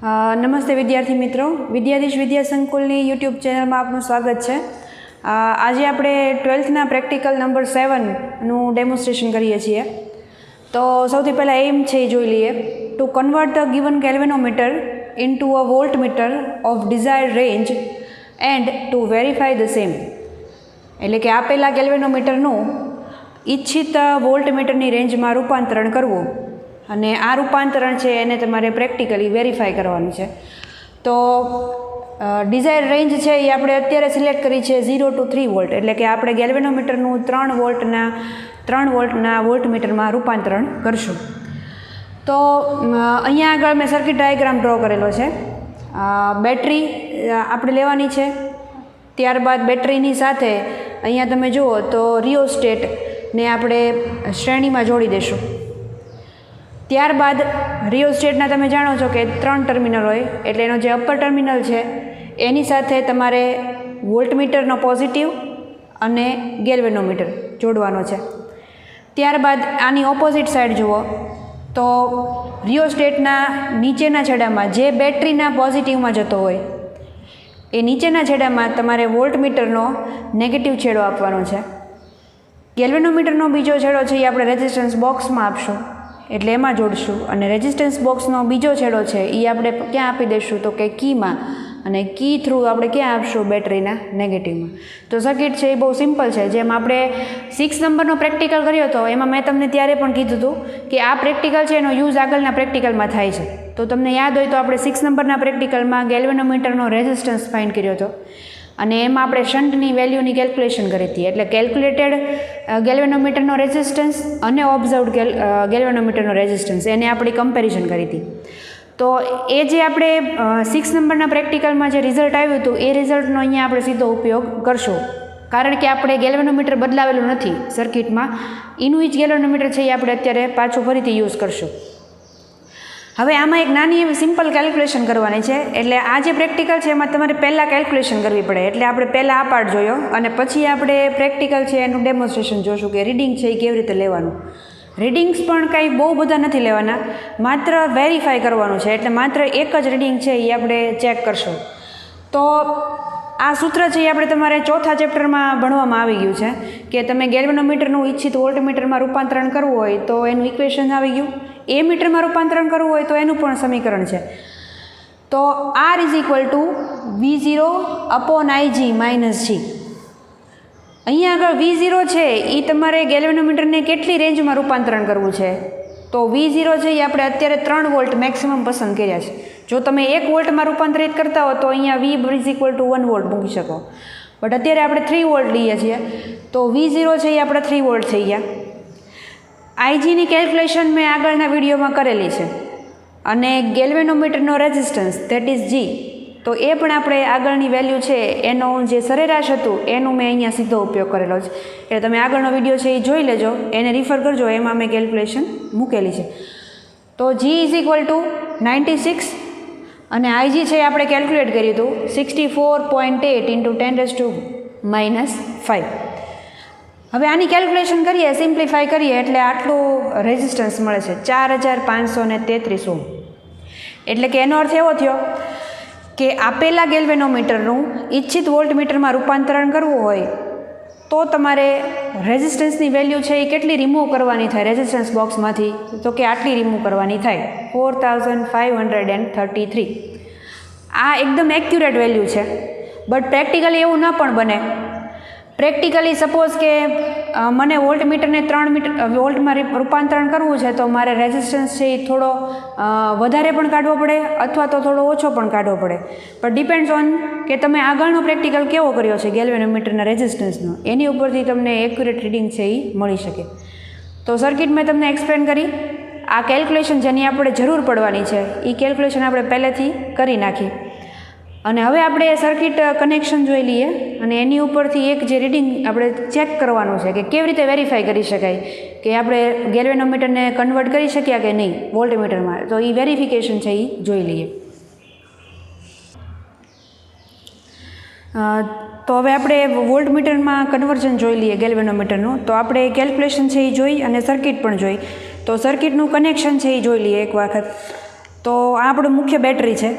નમસ્તે વિદ્યાર્થી મિત્રો, વિદ્યાધીશ વિદ્યા સંકુલની યુટ્યુબ ચેનલમાં આપનું સ્વાગત છે. આજે આપણે 12થના પ્રેક્ટિકલ નંબર 7નું ડેમોન્સ્ટ્રેશન કરીએ છીએ. તો સૌથી પહેલાં એમ છે એ જોઈ લઈએ. To convert the given galvanometer into a voltmeter of desired range and to verify the same. એટલે કે આપેલા ગેલ્વેનોમીટરનું ઈચ્છિત વોલ્ટમીટરની રેન્જમાં રૂપાંતરણ કરવું અને આ રૂપાંતરણ છે એને તમારે પ્રેક્ટિકલી વેરીફાઈ કરવાનું છે. તો ડિઝાયર રેન્જ છે એ આપણે અત્યારે સિલેક્ટ કરી છે 0 to 3 વોલ્ટ, એટલે કે આપણે ગેલ્વેનોમીટરનું 3 વોલ્ટના વોલ્ટમીટરમાં રૂપાંતરણ કરશું. તો અહીંયા આગળ મેં સર્કિટ ડાયાગ્રામ ડ્રો કરેલો છે. બેટરી આપણે લેવાની છે, ત્યારબાદ બેટરીની સાથે અહીંયા તમે જુઓ તો રિયોસ્ટેટને આપણે શ્રેણીમાં જોડી દઈશું. ત્યારબાદ રિયોસ્ટેટના તમે જાણો છો કે 3 ટર્મિનલ હોય, એટલે એનો જે અપર ટર્મિનલ છે એની સાથે તમારે વોલ્ટમીટરનો પોઝિટિવ અને ગેલ્વેનોમીટર જોડવાનો છે. ત્યારબાદ આની ઓપોઝિટ સાઈડ જુઓ તો રિયોસ્ટેટના નીચેના છેડામાં જે બેટરીના પોઝિટિવમાં જતો હોય એ નીચેના છેડામાં તમારે વોલ્ટમીટરનો નેગેટિવ છેડો આપવાનો છે. ગેલ્વેનોમીટરનો બીજો છેડો છે એ આપણે રેઝિસ્ટન્સ બોક્સમાં આપશું, એટલે એમાં જોડશું. અને રેઝિસ્ટન્સ બોક્સનો બીજો છેડો છે એ આપણે ક્યાં આપી દઈશું તો કે કીમાં, અને કી થ્રુ આપણે ક્યાં આપશું બેટરીના નેગેટિવમાં. તો સર્કિટ છે એ બહુ સિમ્પલ છે. જેમ આપણે 6 નંબરનો પ્રેક્ટિકલ કર્યો હતો એમાં મેં તમને ત્યારે પણ કીધું હતું કે આ પ્રેક્ટિકલ છે એનો યુઝ આગળના પ્રેક્ટિકલમાં થાય છે. તો તમને યાદ હોય તો આપણે 6 નંબરના પ્રેક્ટિકલમાં ગેલ્વેનોમીટરનો રેઝિસ્ટન્સ ફાઇન્ડ કર્યો હતો અને એમાં આપણે શન્ટની વેલ્યુની કેલ્ક્યુલેશન કરી હતી. એટલે કેલ્ક્યુલેટેડ ગેલ્વેનોમીટરનો રેઝિસ્ટન્સ અને ઓબ્ઝર્વડ ગેલ્વેનોમીટરનો રેઝિસ્ટન્સ એને આપણી કમ્પેરિઝન કરી હતી. તો એ જે આપણે 6 નંબરના પ્રેક્ટિકલમાં જે રિઝલ્ટ આવ્યું હતું એ રિઝલ્ટનો અહીંયા આપણે સીધો ઉપયોગ કરશું, કારણ કે આપણે ગેલ્વેનોમીટર બદલાવેલું નથી સર્કિટમાં. એનું જ ગેલ્વેનોમીટર છે એ આપણે અત્યારે પાછું ફરીથી યુઝ કરશું. હવે આમાં એક નાની એવી સિમ્પલ કેલ્ક્યુલેશન કરવાની છે. એટલે આ જે પ્રેક્ટિકલ છે એમાં તમારે પહેલાં કેલ્ક્યુલેશન કરવી પડે, એટલે આપણે પહેલાં આ પાર્ટ જોયો અને પછી આપણે પ્રેક્ટિકલ છે એનું ડેમોન્સ્ટ્રેશન જોશું કે રીડિંગ છે એ કેવી રીતે લેવાનું. રીડિંગ્સ પણ કાંઈ બહુ બધા નથી લેવાના, માત્ર વેરીફાઈ કરવાનું છે. એટલે માત્ર એક જ રીડિંગ છે એ આપણે ચેક કરશું. તો આ સૂત્ર છે એ આપણે તમારે 4થા ચેપ્ટરમાં ભણવામાં આવી ગયું છે કે તમે ગેલ્વેનોમીટરનું ઈચ્છિત વોલ્ટમીટરમાં રૂપાંતરણ કરવું હોય તો એનું ઇક્વેશન આવી ગયું. એ મીટરમાં રૂપાંતરણ કરવું હોય તો એનું પણ સમીકરણ છે. તો R = V0/Ig - G. અહીંયા આગળ V0 છે એ તમારે ગેલ્વેનોમીટરને કેટલી રેન્જમાં રૂપાંતરણ કરવું છે તો V0 છે એ આપણે અત્યારે 3 વોલ્ટ મેક્સિમમ પસંદ કર્યા છે. જો તમે 1 વોલ્ટમાં રૂપાંતરિત કરતા હો તો અહીંયા V = 1 વોલ્ટ મૂકી શકો, બટ અત્યારે આપણે 3 વોલ્ટ લઈએ છીએ તો V0 છે એ આપણે 3 વોલ્ટ થઈ ગયા. આઈજીની કેલ્ક્યુલેશન મેં આગળના વિડીયોમાં કરેલી છે અને ગેલ્વેનોમીટરનો રેઝિસ્ટન્સ ધેટ ઇઝ G, તો એ પણ આપણે આગળની વેલ્યુ છે એનો જે સરેરાશ હતું એનું મેં અહીંયા સીધો ઉપયોગ કરેલો છે. એટલે તમે આગળનો વિડીયો છે એ જોઈ લેજો, એને રિફર કરજો, એમાં મેં કેલ્ક્યુલેશન મૂકેલી છે. તો G = 96 અને IG છે આપણે કેલ્ક્યુલેટ કર્યું હતું 64.8 × 10⁻⁻5. હવે આની કેલ્ક્યુલેશન કરીએ, સિમ્પ્લિફાઈ કરીએ એટલે આટલું રેઝિસ્ટન્સ મળે છે 4533 ઓહ્મ. એટલે કે એનો અર્થ એવો થયો કે આપેલા ગેલ્વેનોમીટરનું ઈચ્છિત વોલ્ટમીટરમાં રૂપાંતરણ કરવું હોય તો તમારે રેઝિસ્ટન્સની વેલ્યુ છે એ કેટલી રિમૂવ કરવાની થાય રેઝિસ્ટન્સ બોક્સમાંથી, તો કે આટલી રિમૂવ કરવાની થાય 4533. આ એકદમ એક્યુરેટ વેલ્યુ છે, બટ પ્રેક્ટિકલી એવું ન પણ બને. પ્રેક્ટિકલી સપોઝ કે મને વોલ્ટમીટરને 3 વોલ્ટમાં રૂપાંતરણ કરવું છે તો મારે રેઝિસ્ટન્સ છે એ થોડો વધારે પણ કાઢવો પડે અથવા તો થોડો ઓછો પણ કાઢવો પડે. પણ ડિપેન્ડ્સ ઓન કે તમે આગળનો પ્રેક્ટિકલ કેવો કર્યો છે ગેલ્વેનોમીટરના રેઝિસ્ટન્સનો, એની ઉપરથી તમને એક્યુરેટ રીડિંગ છે એ મળી શકે. તો સર્કિટ મેં તમને એક્સપ્લેન કરી. આ કેલ્ક્યુલેશન જેની આપણે જરૂર પડવાની છે એ કેલ્ક્યુલેશન આપણે પહેલેથી કરી નાખી. અને હવે આપણે સર્કિટ કનેક્શન જોઈ લઈએ અને એની ઉપરથી એક જે રીડિંગ આપણે ચેક કરવાનું છે કે કેવી રીતે વેરીફાઈ કરી શકાય કે આપણે ગેલ્વેનોમીટરને કન્વર્ટ કરી શક્યા કે નહીં વોલ્ટમીટરમાં. તો એ વેરિફિકેશન છે એ જોઈ લઈએ. તો હવે આપણે વોલ્ટમીટરમાં કન્વર્ઝન જોઈ લઈએ ગેલ્વેનોમીટરનું. તો આપણે કેલ્ક્યુલેશન છે એ જોઈ અને સર્કિટ પણ જોઈ. તો સર્કિટનું કનેક્શન છે એ જોઈ લઈએ એક વખત. તો આ આપણું મુખ્ય બેટરી છે.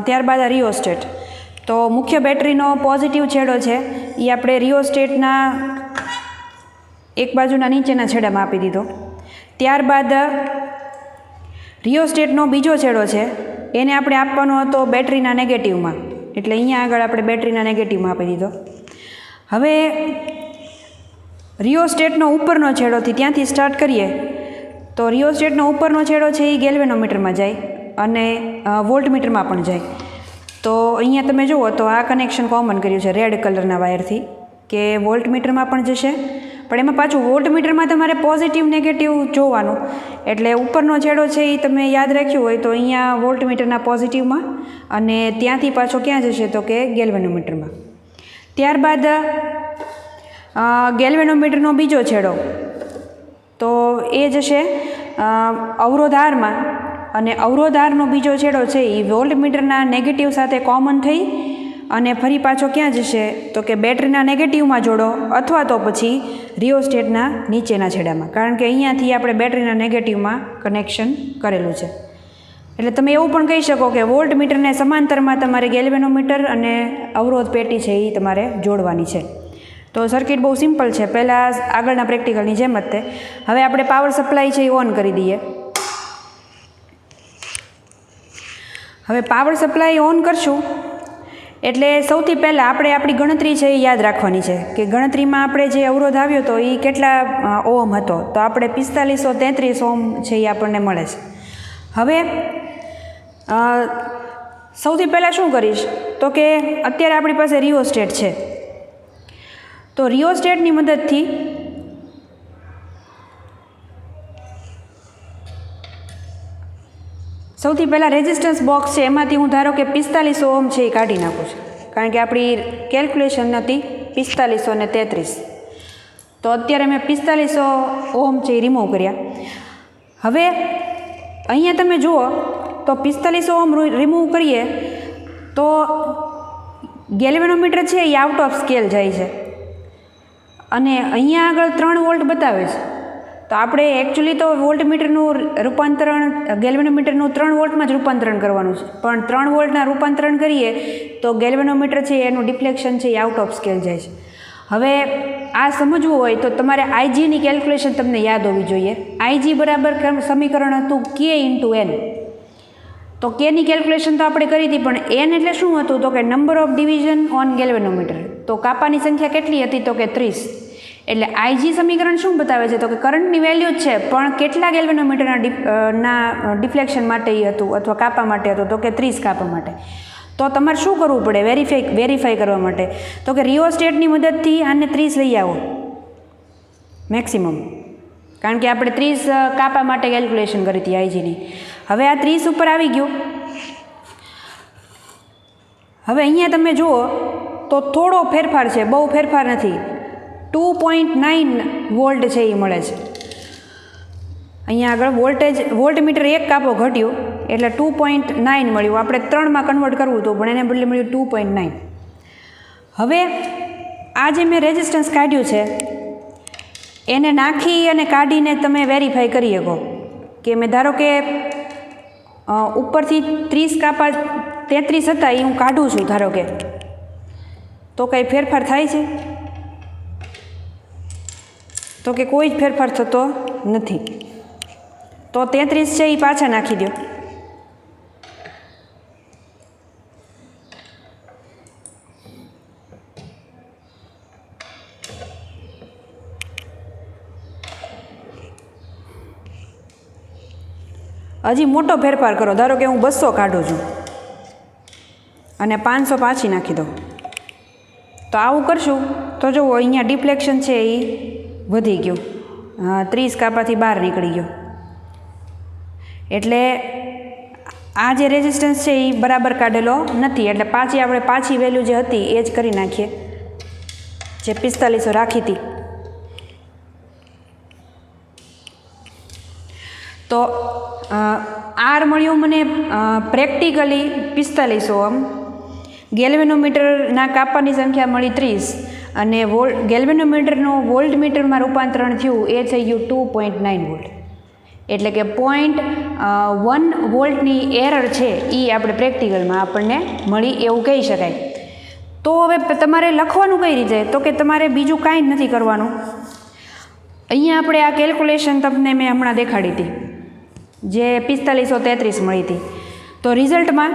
ત્યારબાદ આ રિયોસ્ટેટ. તો મુખ્ય બેટરીનો પોઝિટિવ છેડો છે એ આપણે રિયોસ્ટેટના એક બાજુના નીચેના છેડામાં આપી દીધો. ત્યારબાદ રિયોસ્ટેટનો બીજો છેડો છે એને આપણે આપવાનો હતો બેટરીના નેગેટિવમાં, એટલે અહીંયા આગળ આપણે બેટરીના નેગેટિવમાં આપી દીધો. હવે રિયોસ્ટેટનો ઉપરનો છેડોથી ત્યાંથી સ્ટાર્ટ કરીએ તો રિયોસ્ટેટનો ઉપરનો છેડો છે એ ગેલ્વેનોમીટરમાં જાય અને વોલ્ટમીટરમાં પણ જાય. તો અહીંયા તમે જુઓ તો આ કનેક્શન કોમન કર્યું છે રેડ કલરના વાયરથી કે વોલ્ટમીટરમાં પણ જશે, પણ એમાં પાછું વોલ્ટમીટરમાં તમારે પોઝિટિવ નેગેટિવ જોવાનું, એટલે ઉપરનો છેડો છે એ તમે યાદ રાખ્યું હોય તો અહીંયા વોલ્ટમીટરના પોઝિટિવમાં અને ત્યાંથી પાછો ક્યાં જશે તો કે ગેલ્વેનોમીટરમાં. ત્યારબાદ ગેલ્વેનોમીટરનો બીજો છેડો તો એ જશે અવરોધારમાં, અને અવરોધારનો બીજો છેડો છે એ વોલ્ટમીટરના નેગેટિવ સાથે કોમન થઈ અને ફરી પાછો ક્યાં જશે તો કે બેટરીના નેગેટિવમાં જોડો અથવા તો પછી રિયોસ્ટેટના નીચેના છેડામાં, કારણ કે અહીંયાથી આપણે બેટરીના નેગેટિવમાં કનેક્શન કરેલું છે. એટલે તમે એવું પણ કહી શકો કે વોલ્ટમીટરને સમાંતરમાં તમારે ગેલ્વેનોમીટર અને અવરોધ પેટી છે એ તમારે જોડવાની છે. તો સર્કિટ બહુ સિમ્પલ છે, પહેલાં આગળના પ્રેક્ટિકલની જેમ જ તે. હવે આપણે પાવર સપ્લાય છે એ ઓન કરી દઈએ. હવે પાવર સપ્લાય ઓન કરશું એટલે સૌથી પહેલાં આપણે આપણી ગણતરી છે એ યાદ રાખવાની છે કે ગણતરીમાં આપણે જે અવરોધ આવ્યો હતો એ કેટલા ઓહમ હતો, તો આપણે 4533 ઓહમ છે એ આપણને મળે છે. હવે સૌથી પહેલાં શું કરીશ તો કે અત્યારે આપણી પાસે રિયોસ્ટેટ છે, તો રિયોસ્ટેટની મદદથી સૌથી પહેલાં રેઝિસ્ટન્સ બોક્સ છે એમાંથી હું ધારો કે 4500 ઓહમ છે એ કાઢી નાખું છું, કારણ કે આપણી કેલ્ક્યુલેશન હતી 4533, તો અત્યારે મેં 4500 ઓહમ છે એ રિમૂવ કર્યા. હવે અહીંયા તમે જુઓ તો 4500 ઓહમ રિમૂવ કરીએ તો ગેલ્વેનોમીટર છે એ આઉટ ઓફ સ્કેલ જાય છે અને અહીંયા આગળ 3 વોલ્ટ બતાવે છે. તો આપણે એકચ્યુઅલી તો વોલ્ટમીટરનું રૂપાંતરણ ગેલ્વેનોમીટરનું 3 વોલ્ટમાં જ રૂપાંતરણ કરવાનું છે, પણ 3 વોલ્ટના રૂપાંતરણ કરીએ તો ગેલ્વેનોમીટર છે એનું ડિફ્લેક્શન છે એ આઉટ ઓફ સ્કેલ જાય છે. હવે આ સમજવું હોય તો તમારે આઈજીની કેલ્ક્યુલેશન તમને યાદ હોવી જોઈએ. આઈજી બરાબર સમીકરણ હતું કે ઇન્ટુ એન. તો કેની કેલ્ક્યુલેશન તો આપણે કરી હતી, પણ એન એટલે શું હતું તો કે number of division on galvanometer. તો કાપાની સંખ્યા કેટલી હતી તો કે 30. એટલે આઈજી સમીકરણ શું બતાવે છે તો કે કરંટની વેલ્યુ જ છે, પણ કેટલા ગેલ્વેનોમીટરના ડિફ્લેક્શન માટે એ હતું અથવા કાપા માટે હતું તો કે 30 કાપા માટે. તો તમારે શું કરવું પડે વેરીફાઈ કરવા માટે તો કે રિયોસ્ટેટની મદદથી આને 30 લઈ આવો મેક્સિમમ, કારણ કે આપણે 30 કાપા માટે કેલ્ક્યુલેશન કરી હતી આઈજીની. હવે આ 30 ઉપર આવી ગયું. હવે અહીંયા તમે જુઓ તો થોડો ફેરફાર છે, બહુ ફેરફાર નથી. 2.9 વોલ્ટ છે એ મળે છે. અહીંયા આગળ વોલ્ટમીટર એક કાપો ઘટ્યું એટલે 2.9 મળ્યું. આપણે 3માં કન્વર્ટ કરવું હતું પણ એને બદલે મળ્યું 2.9. હવે આ જે મેં રેઝિસ્ટન્સ કાઢ્યું છે એને નાખી અને કાઢીને તમે વેરીફાઈ કરી શકો કે મેં ધારો કે ઉપરથી 30 કાપા 33 હતા એ હું કાઢું છું ધારો કે, તો કંઈ ફેરફાર થાય છે તો કે કોઈ જ ફેરફાર થતો નથી. તો 33 છે એ પાછા નાખી દો. હજી મોટો ફેરફાર કરો, ધારો કે હું 200 કાઢું છું અને 500 પાછી નાખી દો. તો આવું કરશું તો જુઓ અહીંયા ડિફ્લેક્શન છે એ વધી ગયું, 30 કાપાથી બહાર નીકળી ગયો. એટલે આ જે રેઝિસ્ટન્સ છે એ બરાબર કાઢેલો નથી, એટલે પાછી વેલ્યુ જે હતી એ જ કરી નાખીએ, જે 4500 રાખી હતી. તો આર મળ્યું મને પ્રેક્ટિકલી 4500 ઓહમ, ગેલ્વેનોમીટરના કાપાની સંખ્યા મળી 30 અને ગેલ્વેનોમીટરનું વોલ્ટમીટરમાં રૂપાંતરણ થયું એ થઈ ગયું 2.9 વોલ્ટ. એટલે કે 0.1 વોલ્ટની એરર છે એ આપણે પ્રેક્ટિકલમાં આપણને મળી એવું કહી શકાય. તો હવે તમારે લખવાનું કઈ રીતે? તો કે તમારે બીજું કાંઈ જ નથી કરવાનું. અહીંયા આપણે આ કેલ્ક્યુલેશન તમને મેં હમણાં દેખાડી હતી, જે 4533 મળી હતી. તો રિઝલ્ટમાં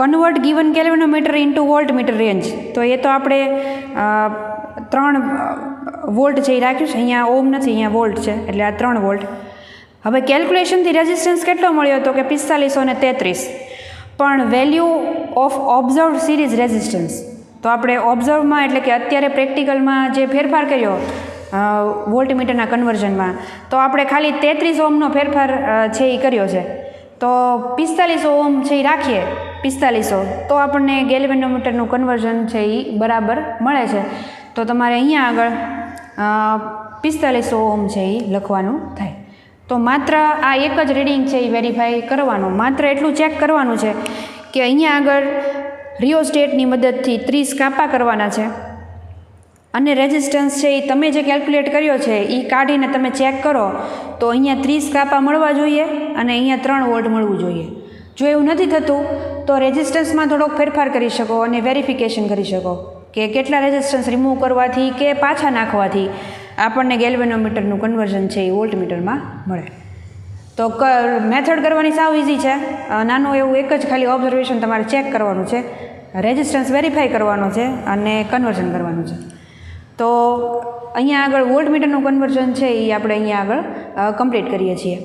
convert given galvanometer into voltmeter range, તો એ તો આપણે 3 વોલ્ટ છે એ રાખ્યું છે. અહીંયા ઓમ નથી, અહીંયા વોલ્ટ છે, એટલે આ 3 વોલ્ટ. હવે કેલ્ક્યુલેશનથી રેઝિસ્ટન્સ કેટલો મળ્યો? તો કે 4533. પણ value of observe series resistance, તો આપણે ઓબ્ઝર્વમાં એટલે કે અત્યારે પ્રેક્ટિકલમાં જે ફેરફાર કર્યો વોલ્ટમીટરના કન્વર્ઝનમાં, તો આપણે ખાલી 33 ઓમનો ફેરફાર છે એ કર્યો છે. તો 45 ઓમ છે એ રાખીએ 4500, તો આપણને ગેલ્વેનોમીટરનું કન્વર્ઝન છે એ બરાબર મળે છે. તો તમારે અહીંયા આગળ 4500 ઓમ છે એ લખવાનું થાય. તો માત્ર આ એક જ રીડિંગ છે એ વેરીફાઈ કરવાનું, માત્ર એટલું ચેક કરવાનું છે કે અહીંયા આગળ રિયોસ્ટેટની મદદથી 30 કાપા કરવાના છે, અને રેઝિસ્ટન્સ છે એ તમે જે કેલ્ક્યુલેટ કર્યો છે એ કાઢીને તમે ચેક કરો તો અહીંયા 30 કાપા મળવા જોઈએ અને અહીંયા 3 વોલ્ટ મળવું જોઈએ. જો એવું નથી થતું તો રેઝિસ્ટન્સમાં થોડોક ફેરફાર કરી શકો અને વેરિફિકેશન કરી શકો કે કેટલા રેઝિસ્ટન્સ રિમૂવ કરવાથી કે પાછા નાખવાથી આપણને ગેલ્વેનોમીટરનું કન્વર્ઝન છે એ વોલ્ટમીટરમાં મળે. તો મેથડ કરવાની સાવ ઇઝી છે. નાનું એવું એક જ ખાલી ઓબ્ઝર્વેશન તમારે ચેક કરવાનું છે, રેઝિસ્ટન્સ વેરીફાઈ કરવાનો છે અને કન્વર્ઝન કરવાનું છે. તો અહીંયા આગળ વોલ્ટમીટરનું કન્વર્ઝન છે એ આપણે અહીંયા આગળ કમ્પ્લીટ કરીએ છીએ.